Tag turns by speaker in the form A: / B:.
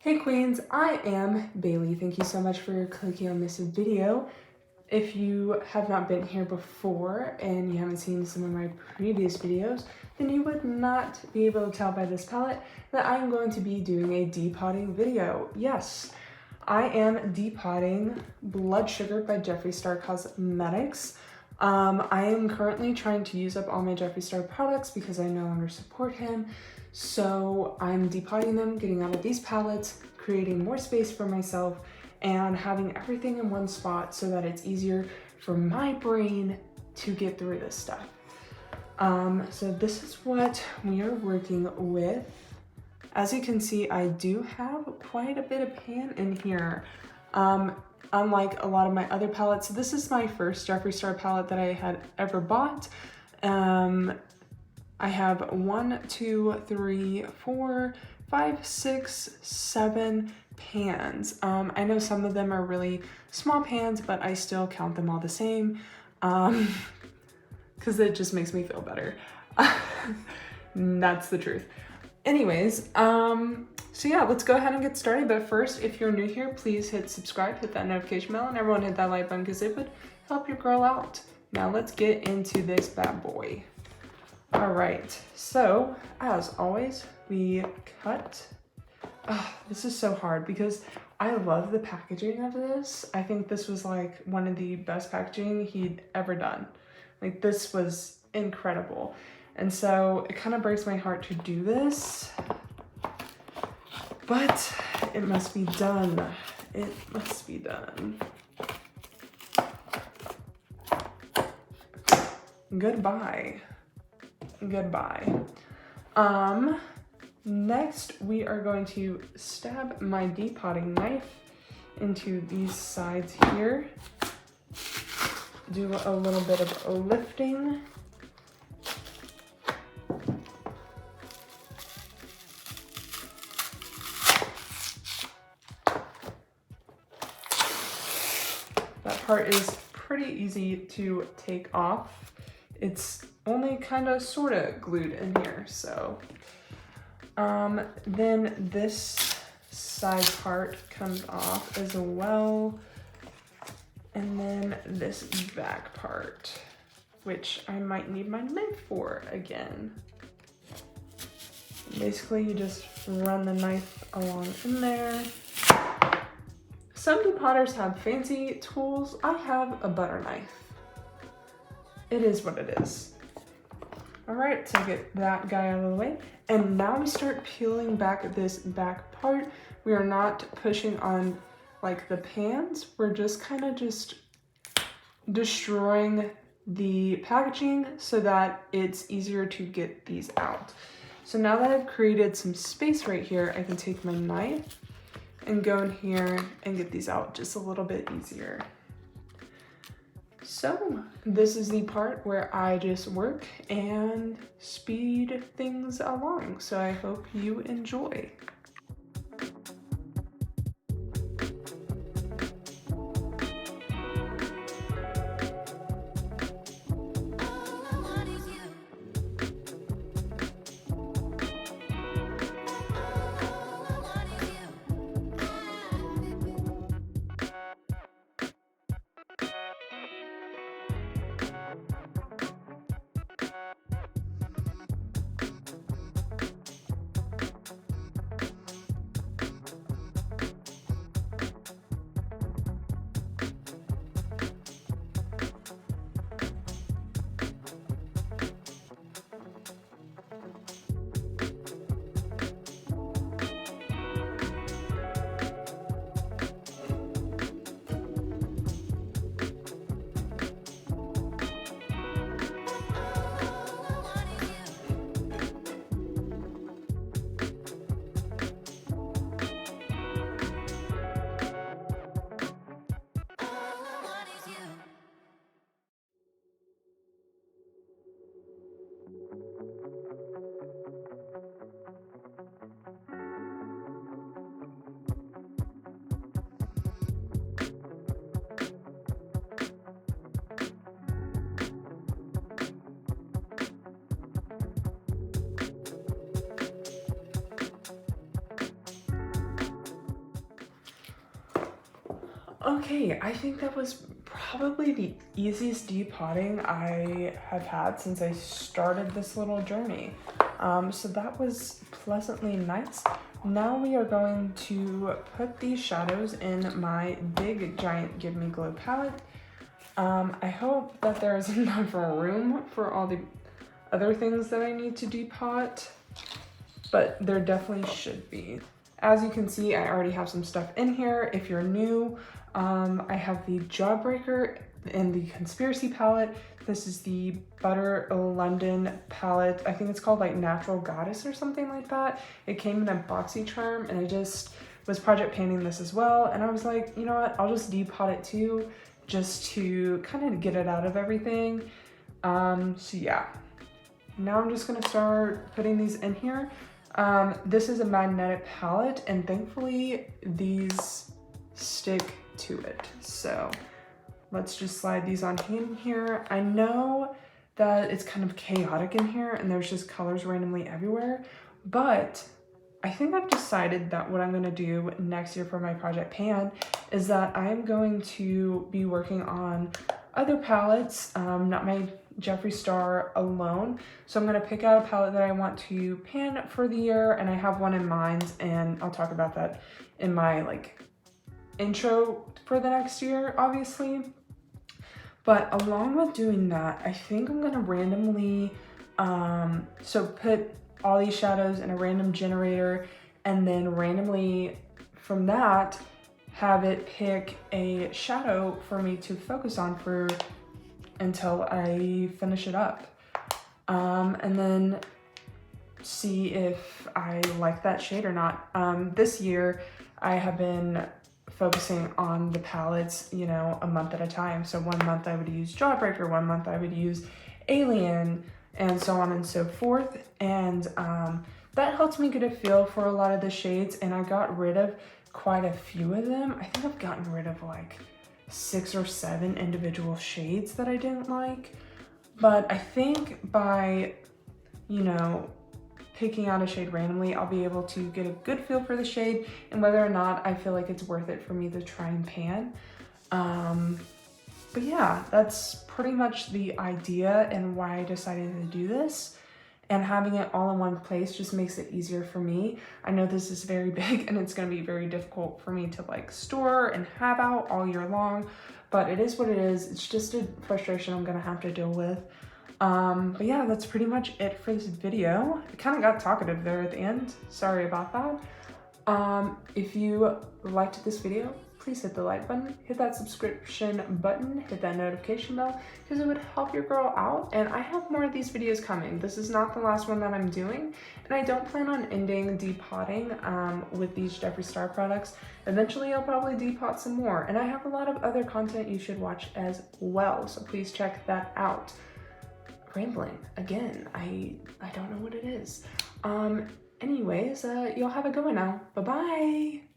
A: Hey Queens, I am Bailey. Thank you so much for clicking on this video. If you have not been here before and you haven't seen some of my previous videos, then you would not be able to tell by this palette that I'm going to be doing a depotting video. Yes, I am depotting Blood Sugar by Jeffree Star Cosmetics. I am currently trying to use up all my Jeffree Star products because I no longer support him. So I'm depotting them, getting out of these palettes, creating more space for myself, and having everything in one spot so that it's easier for my brain to get through this stuff. So this is what we are working with. As you can see, I do have quite a bit of pan in here. Unlike a lot of my other palettes, this is my first Jeffree Star palette that I had ever bought. I have 1, 2, 3, 4, 5, 6, 7 pans. I know some of them are really small pans, but I still count them all the same because it just makes me feel better. That's the truth. Anyways, so yeah, let's go ahead and get started. But first, if you're new here, please hit subscribe, hit that notification bell, and everyone hit that like button because it would help your girl out. Now let's get into this bad boy. All right, so as always, we cut. This is so hard because I love the packaging of this. I think this was like one of the best packaging he'd ever done. Like this was incredible. And so it kind of breaks my heart to do this, but it must be done. It must be done. Goodbye. Goodbye. Next we are going to stab my depotting knife into these sides here. Do a little bit of lifting. That part is pretty easy to take off. It's only kind of sort of glued in here, so. Then this side part comes off as well. And then this back part, which I might need my knife for again. Basically, you just run the knife along in there. Some depotters have fancy tools. I have a butter knife. It is what it is. All right, so get that guy out of the way. And now we start peeling back this back part. We are not pushing on like the pans. We're just kind of just destroying the packaging so that it's easier to get these out. So now that I've created some space right here, I can take my knife and go in here and get these out just a little bit easier. So this is the part where I just work and speed things along. So I hope you enjoy. Okay, I think that was probably the easiest depotting I have had since I started this little journey. So that was pleasantly nice. Now we are going to put these shadows in my big giant Give Me Glow palette. I hope that there is enough room for all the other things that I need to depot, but there definitely should be. As you can see, I already have some stuff in here. If you're new, I have the Jawbreaker in the Conspiracy palette. This is the Butter London palette. I think it's called like Natural Goddess or something like that. It came in a BoxyCharm, and I just was project painting this as well. And I was like, you know what, I'll just depot it too, just to kind of get it out of everything. So yeah, now I'm just gonna start putting these in here. This is a magnetic palette, and thankfully these stick to it. So let's just slide these on in here. I know that it's kind of chaotic in here and there's just colors randomly everywhere, but I think I've decided that what I'm gonna do next year for my project pan is that I'm going to be working on other palettes, not my Jeffree Star alone. So I'm gonna pick out a palette that I want to pan for the year, and I have one in mind, and I'll talk about that in my like intro for the next year, obviously. But along with doing that, I think I'm gonna randomly, so put all these shadows in a random generator, and then randomly from that, have it pick a shadow for me to focus on for until I finish it up. And then see if I like that shade or not. This year, I have been focusing on the palettes, you know, a month at a time. So 1 month I would use Jawbreaker, 1 month I would use Alien, and so on and so forth. And that helps me get a feel for a lot of the shades, and I got rid of quite a few of them. I think I've gotten rid of like 6 or 7 individual shades that I didn't like. But I think by, you know, picking out a shade randomly, I'll be able to get a good feel for the shade and whether or not I feel like it's worth it for me to try and pan. But yeah, that's pretty much the idea and why I decided to do this. And having it all in one place just makes it easier for me. I know this is very big and it's gonna be very difficult for me to like store and have out all year long, but it is what it is. It's just a frustration I'm gonna have to deal with. But yeah, that's pretty much it for this video. I kind of got talkative there at the end. Sorry about that. If you liked this video, please hit the like button, hit that subscription button, hit that notification bell, because it would help your girl out. And I have more of these videos coming. This is not the last one that I'm doing, and I don't plan on ending depotting with these Jeffree Star products. Eventually, I'll probably depot some more, and I have a lot of other content you should watch as well, so please check that out. Rambling again, I don't know what it is. Anyways, y'all have a good one now. Bye-bye.